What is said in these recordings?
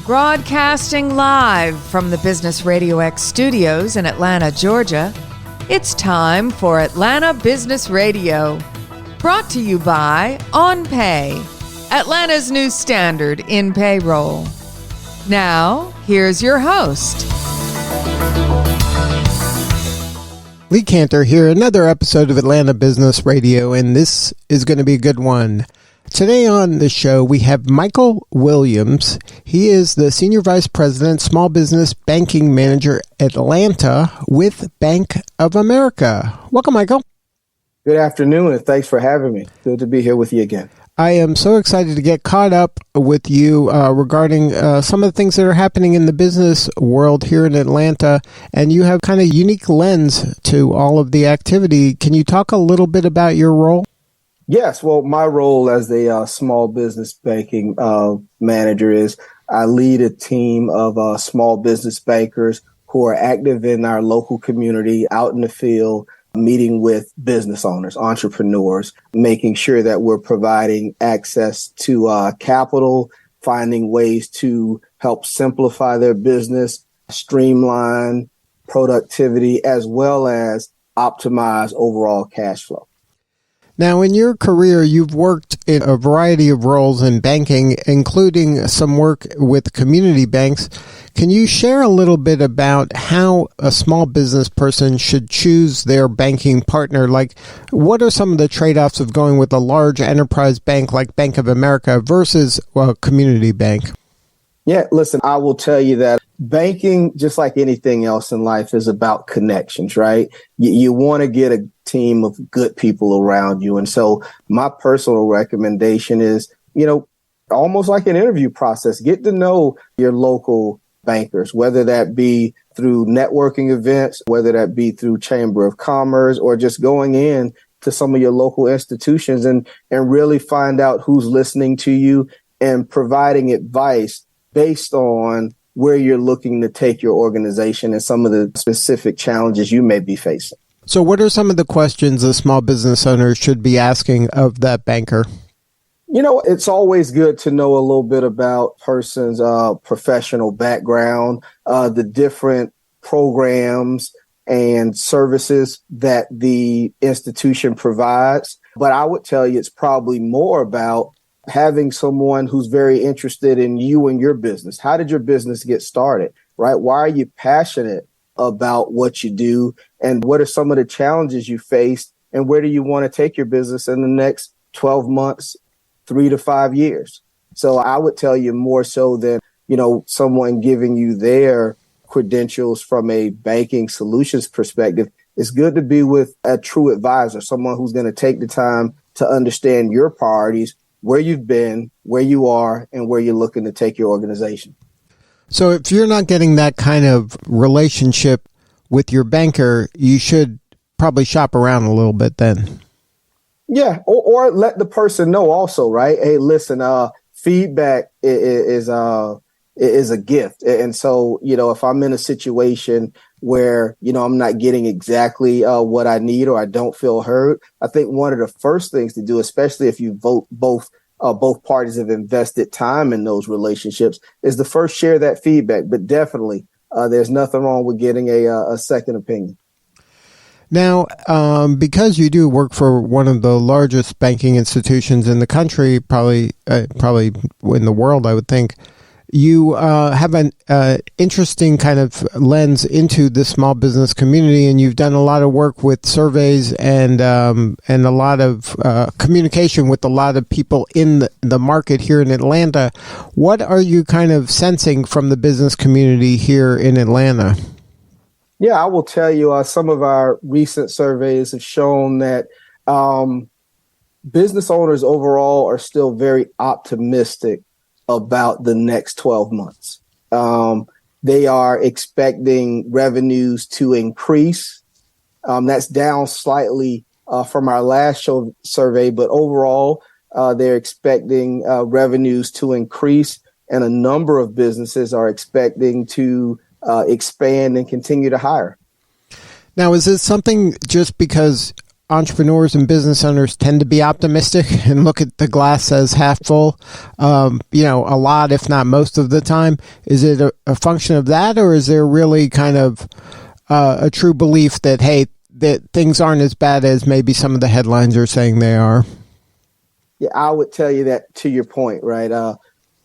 Broadcasting live from the Business RadioX studios in Atlanta, Georgia, it's time for Atlanta Business Radio. Brought to you by OnPay, Atlanta's new standard in payroll. Now, here's your host. Lee Cantor here, another episode of Atlanta Business Radio, and this is going to be a good one. Today on the show, we have Michael Williams. He is the Senior Vice President, Small Business Banking Manager, Atlanta with Bank of America. Welcome, Michael. Good afternoon, and thanks for having me. Good to be here with you again. I am so excited to get caught up with you regarding some of the things that are happening in the business world here in Atlanta, and you have kind of unique lens to all of the activity. Can you talk a little bit about your role? Yes, well, my role as the small business banking manager is I lead a team of small business bankers who are active in our local community, out in the field, meeting with business owners, entrepreneurs, making sure that we're providing access to capital, finding ways to help simplify their business, streamline productivity, as well as optimize overall cash flow. Now, in your career, you've worked in a variety of roles in banking, including some work with community banks. Can you share a little bit about how a small business person should choose their banking partner? Like, what are some of the trade-offs of going with a large enterprise bank like Bank of America versus a community bank? Yeah, listen, I will tell you that banking, just like anything else in life, is about connections, right? You want to get a team of good people around you. And so my personal recommendation is, almost like an interview process, get to know your local bankers, whether that be through networking events, whether that be through Chamber of Commerce, or just going in to some of your local institutions and really find out who's listening to you and providing advice based on where you're looking to take your organization and some of the specific challenges you may be facing. So what are some of the questions a small business owner should be asking of that banker? It's always good to know a little bit about a person's professional background, the different programs and services that the institution provides. But I would tell you it's probably more about having someone who's very interested in you and your business. How did your business get started, right? Why are you passionate about what you do? And what are some of the challenges you faced? And where do you want to take your business in the next 12 months, 3 to 5 years? So I would tell you more so than, someone giving you their credentials from a banking solutions perspective. It's good to be with a true advisor, someone who's going to take the time to understand your priorities, where you've been, where you are, and where you're looking to take your organization. So if you're not getting that kind of relationship with your banker, you should probably shop around a little bit then. Yeah, or let the person know also, right? Hey, listen, feedback is a gift. And so, if I'm in a situation where, I'm not getting exactly what I need or I don't feel heard, I think one of the first things to do, especially if you both parties have invested time in those relationships, is to first share that feedback. But definitely, there's nothing wrong with getting a second opinion. Now, because you do work for one of the largest banking institutions in the country, probably in the world, I would think, you have an interesting kind of lens into the small business community, and you've done a lot of work with surveys and a lot of communication with a lot of people in the market here in Atlanta. What are you kind of sensing from the business community here in Atlanta? Yeah, I will tell you, some of our recent surveys have shown that business owners overall are still very optimistic about the next 12 months. They are expecting revenues to increase. That's down slightly from our last survey, but overall, they're expecting revenues to increase, and a number of businesses are expecting to expand and continue to hire. Now, is this something just because entrepreneurs and business owners tend to be optimistic and look at the glass as half full, a lot, if not most of the time. Is it a function of that, or is there really kind of a true belief that, hey, that things aren't as bad as maybe some of the headlines are saying they are? Yeah, I would tell you that, to your point, right?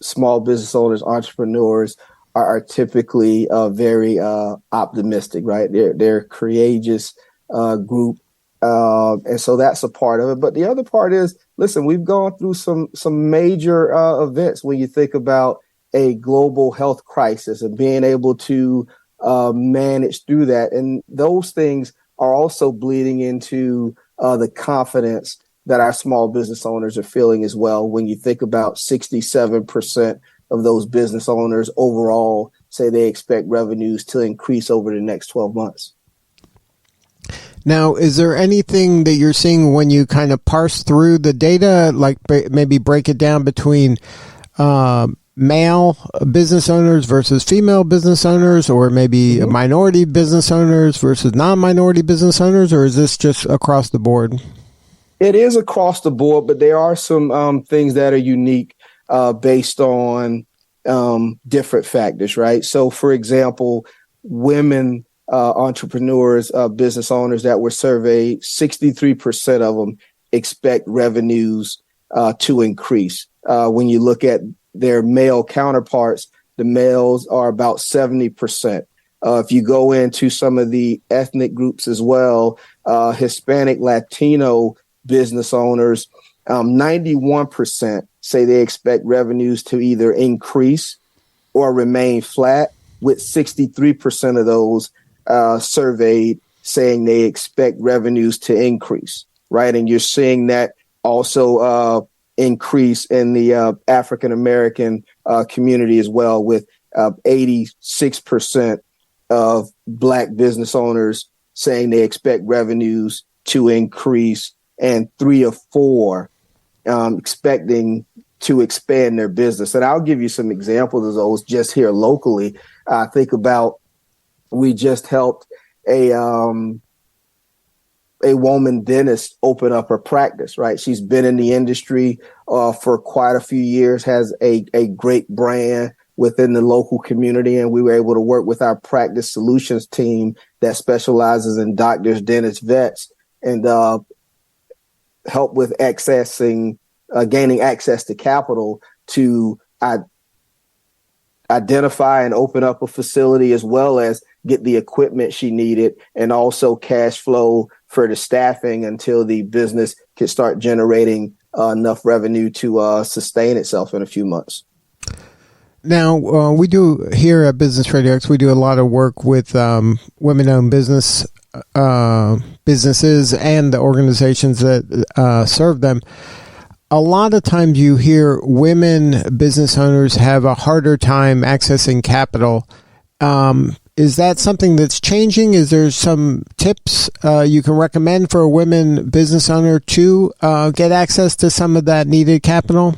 Small business owners, entrepreneurs are typically very optimistic, right? They're a courageous group, and so that's a part of it. But the other part is, listen, we've gone through some major events when you think about a global health crisis and being able to manage through that, and those things are also bleeding into the confidence that our small business owners are feeling as well. When you think about 67% of those business owners overall say they expect revenues to increase over the next 12 months. Now, is there anything that you're seeing when you kind of parse through the data, like maybe break it down between male business owners versus female business owners, or maybe minority business owners versus non-minority business owners, or is this just across the board? It is across the board, but there are some things that are unique based on different factors, right? So, for example, women entrepreneurs, business owners that were surveyed, 63% of them expect revenues to increase. When you look at their male counterparts, the males are about 70%. If you go into some of the ethnic groups as well, Hispanic, Latino business owners, 91% say they expect revenues to either increase or remain flat, with 63% of those surveyed saying they expect revenues to increase, right? And you're seeing that also increase in the African-American community as well, with 86% of Black business owners saying they expect revenues to increase, and 3 or 4 expecting to expand their business. And I'll give you some examples of those just here locally. Think about, we just helped a woman dentist open up her practice, right? She's been in the industry for quite a few years, has a great brand within the local community. And we were able to work with our practice solutions team that specializes in doctors, dentists, vets, and help with gaining access to capital to identify and open up a facility, as well as get the equipment she needed, and also cash flow for the staffing until the business can start generating enough revenue to sustain itself in a few months. Now, we do here at Business RadioX, we do a lot of work with women-owned businesses and the organizations that serve them. A lot of times you hear women business owners have a harder time accessing capital. Is that something that's changing? Is there some tips you can recommend for a women business owner to get access to some of that needed capital?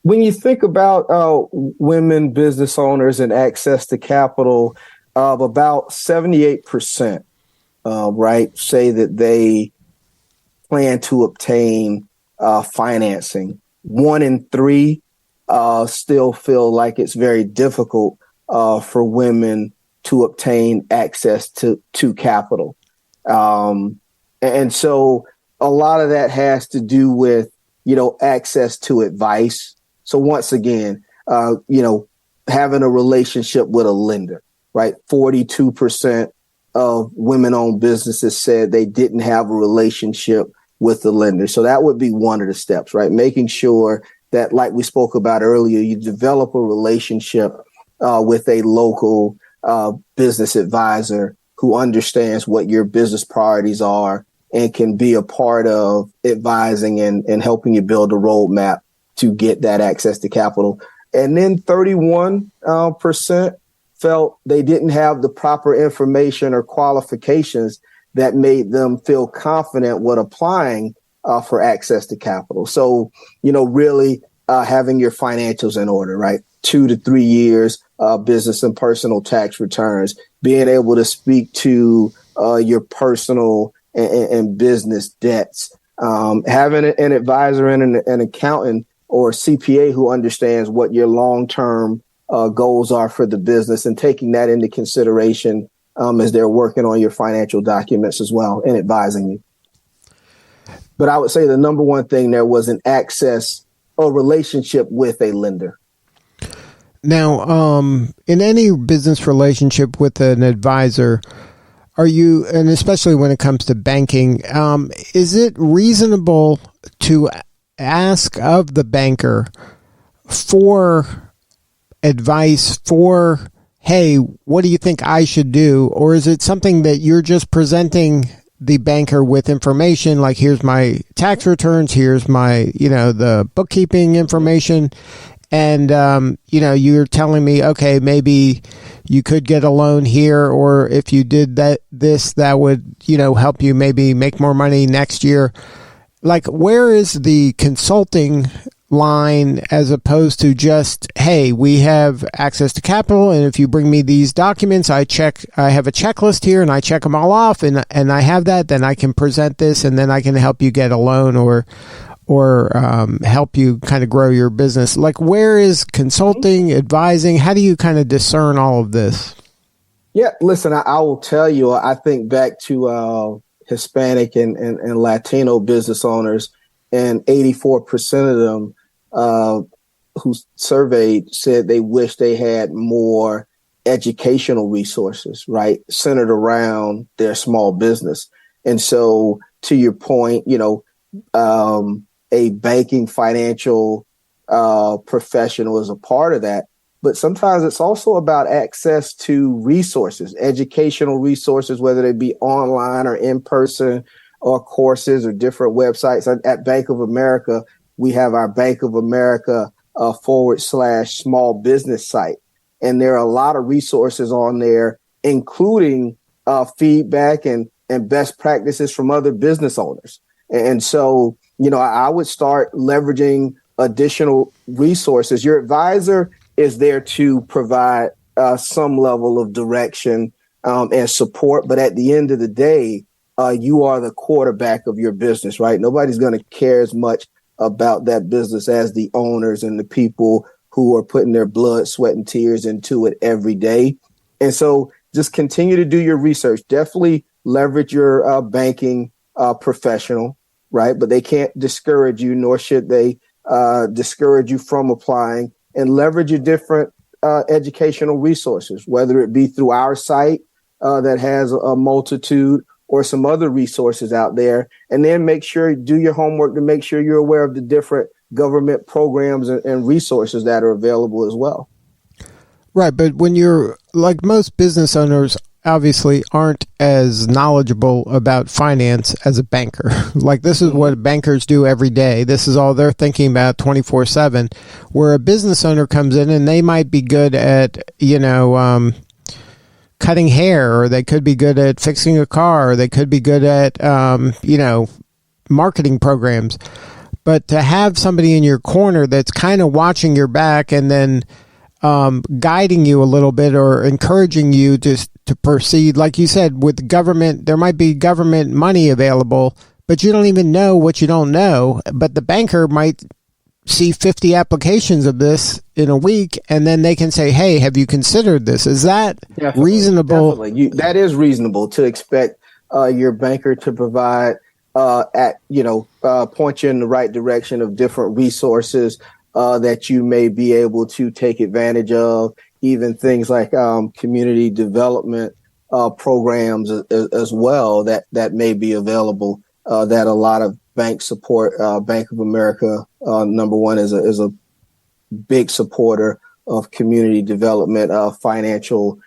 When you think about women business owners and access to capital, about 78%, right, say that they plan to obtain financing. 1 in 3 still feel like it's very difficult for women to obtain access to capital. And so a lot of that has to do with, access to advice. So once again, having a relationship with a lender, right? 42% of women-owned businesses said they didn't have a relationship with the lender. So that would be one of the steps, right? Making sure that, like we spoke about earlier, you develop a relationship with a local business advisor who understands what your business priorities are and can be a part of advising and helping you build a roadmap to get that access to capital. And then 31% felt they didn't have the proper information or qualifications that made them feel confident when applying for access to capital. So, really having your financials in order, right? 2 to 3 years, business and personal tax returns, being able to speak to your personal and business debts. Having an advisor and an accountant or CPA who understands what your long-term goals are for the business and taking that into consideration as they're working on your financial documents as well and advising you. But I would say the number one thing there was an access or relationship with a lender. Now, in any business relationship with an advisor, are you, and especially when it comes to banking, is it reasonable to ask of the banker for advice for, hey, what do you think I should do? Or is it something that you're just presenting the banker with information, like here's my tax returns, here's my, the bookkeeping information, and, you're telling me, okay, maybe you could get a loan here, or if you did that would, help you maybe make more money next year. Like, where is the consulting line as opposed to just, hey, we have access to capital, and if you bring me these documents, I have a checklist here and I check them all off, and I have that, then I can present this, and then I can help you get a loan or help you kind of grow your business. Like, where is consulting, advising? How do you kind of discern all of this? Yeah, listen, I will tell you, I think back to Hispanic and Latino business owners, and 84% of them who surveyed said they wish they had more educational resources, right, centered around their small business. And so, to your point, a banking financial professional is a part of that. But sometimes it's also about access to resources, educational resources, whether they be online or in person, or courses or different websites. At Bank of America, we have our Bank of America /small business site. And there are a lot of resources on there, including feedback and best practices from other business owners. And so, I would start leveraging additional resources. Your advisor is there to provide some level of direction and support. But at the end of the day, you are the quarterback of your business, right? Nobody's going to care as much about that business as the owners and the people who are putting their blood, sweat, and tears into it every day. And so just continue to do your research. Definitely leverage your banking professional, right? But they can't discourage you, nor should they discourage you from applying, and leverage your different educational resources, whether it be through our site that has a multitude, or some other resources out there. And then make sure you do your homework to make sure you're aware of the different government programs and resources that are available as well. Right. But when you're, like, most business owners obviously aren't as knowledgeable about finance as a banker. Like, this is what bankers do every day. This is all they're thinking about 24/7, where a business owner comes in and they might be good at, cutting hair, or they could be good at fixing a car, or they could be good at, marketing programs. But to have somebody in your corner that's kind of watching your back and then guiding you a little bit, or encouraging you to proceed, like you said, with government, there might be government money available, but you don't even know what you don't know. But the banker might see 50 applications of this in a week, and then they can say, hey, have you considered this? Is that reasonable? Definitely. That is reasonable to expect your banker to provide point you in the right direction of different resources that you may be able to take advantage of, even things like community development programs as well that may be available, that a lot of banks support. Bank of America, number one, is a big supporter of community development, financial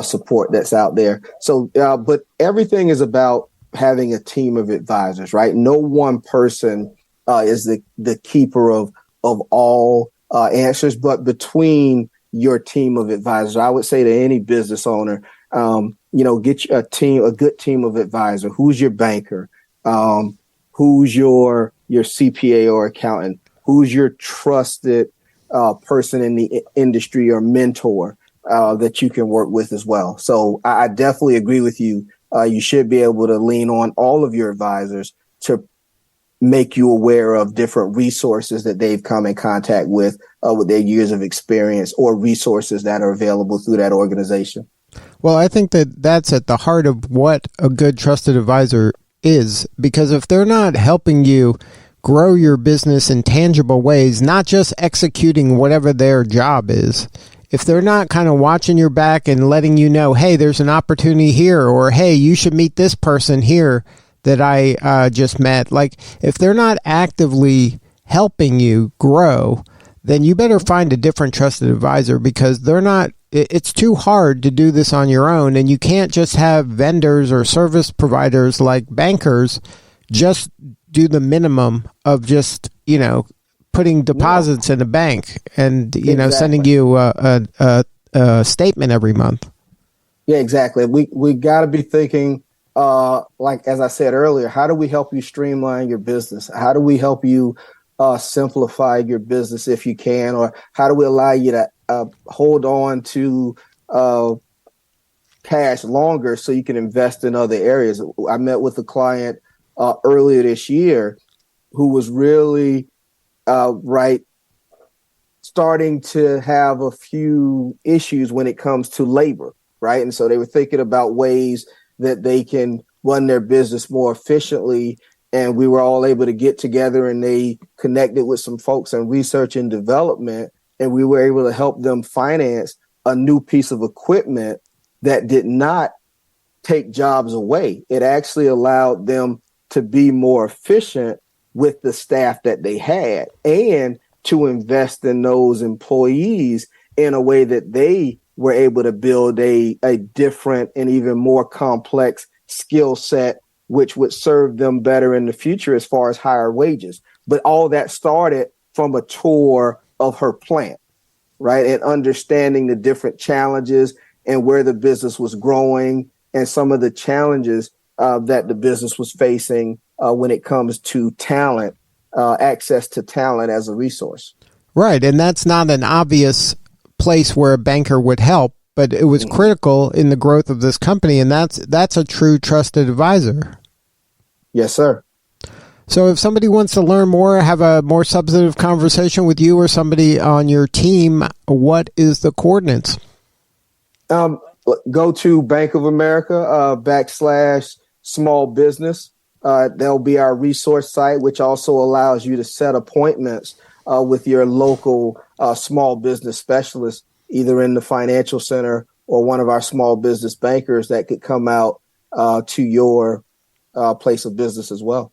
support that's out there. So, but everything is about having a team of advisors, right? No one person is the keeper of all answers, but between your team of advisors, I would say to any business owner, get a good team of advisors. Who's your banker? Who's your CPA or accountant? Who's your trusted person in the industry or mentor that you can work with as well? So I definitely agree with you you should be able to lean on all of your advisors to make you aware of different resources that they've come in contact with their years of experience, or resources that are available through that organization. Well, I think that that's at the heart of what a good trusted advisor is, because if they're not helping you grow your business in tangible ways, not just executing whatever their job is, if they're not kind of watching your back and letting you know, hey, there's an opportunity here, or hey, you should meet this person here that I just met. Like, if they're not actively helping you grow, then you better find a different trusted advisor, because they're not, it's too hard to do this on your own. And you can't just have vendors or service providers like bankers just do the minimum of just, putting deposits in a bank and, sending you a statement every month. Yeah, exactly. We got to be thinking, like, as I said earlier, how do we help you streamline your business? How do we help you simplify your business if you can? Or how do we allow you to hold on to cash longer so you can invest in other areas? I met with a client earlier this year who was really starting to have a few issues when it comes to labor, right? And so they were thinking about ways that they can run their business more efficiently. And we were all able to get together, and they connected with some folks in research and development, and we were able to help them finance a new piece of equipment that did not take jobs away. It actually allowed them to be more efficient with the staff that they had, and to invest in those employees in a way that they were able to build a different and even more complex skill set, which would serve them better in the future as far as higher wages. But all that started from a tour of her plant, right? And understanding the different challenges and where the business was growing, and some of the challenges that the business was facing when it comes to talent, access to talent as a resource. Right. And that's not an obvious place where a banker would help, but it was critical in the growth of this company. And that's a true trusted advisor. Yes, sir. So if somebody wants to learn more, have a more substantive conversation with you or somebody on your team, what is the coordinates? Go to Bank of America /small business. There'll be our resource site, which also allows you to set appointments with your local small business specialist, either in the financial center or one of our small business bankers that could come out to your place of business as well.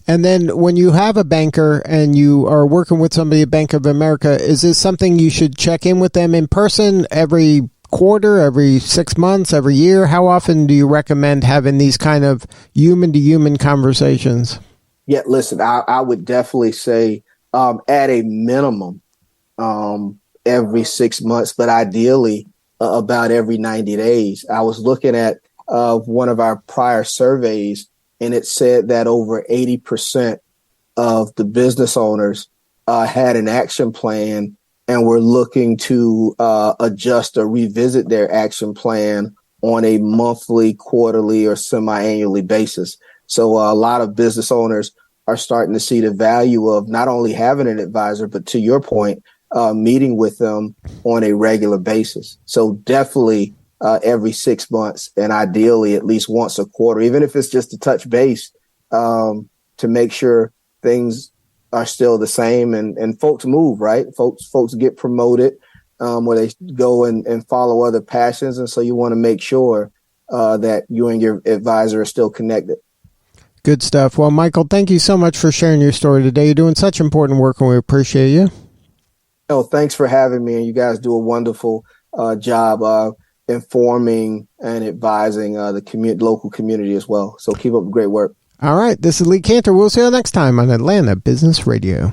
And then when you have a banker and you are working with somebody at Bank of America, is this something you should check in with them in person every quarter, every 6 months, every year? How often do you recommend having these kind of human-to-human conversations? Yeah, listen, I would definitely say at a minimum every 6 months, but ideally about every 90 days. I was looking at one of our prior surveys, and it said that over 80% of the business owners had an action plan and were looking to adjust or revisit their action plan on a monthly, quarterly, or semi-annually basis. So a lot of business owners are starting to see the value of not only having an advisor, but to your point, meeting with them on a regular basis. So definitely every 6 months, and ideally at least once a quarter, even if it's just to touch base, to make sure things are still the same, and folks move, right? Folks get promoted, where they go and follow other passions. And so you want to make sure that you and your advisor are still connected. Good stuff. Well, Michael, thank you so much for sharing your story today. You're doing such important work, and we appreciate you. Oh, thanks for having me. And you guys do a wonderful job informing and advising the local community as well. So keep up the great work. All right. This is Lee Cantor. We'll see you next time on Atlanta Business Radio.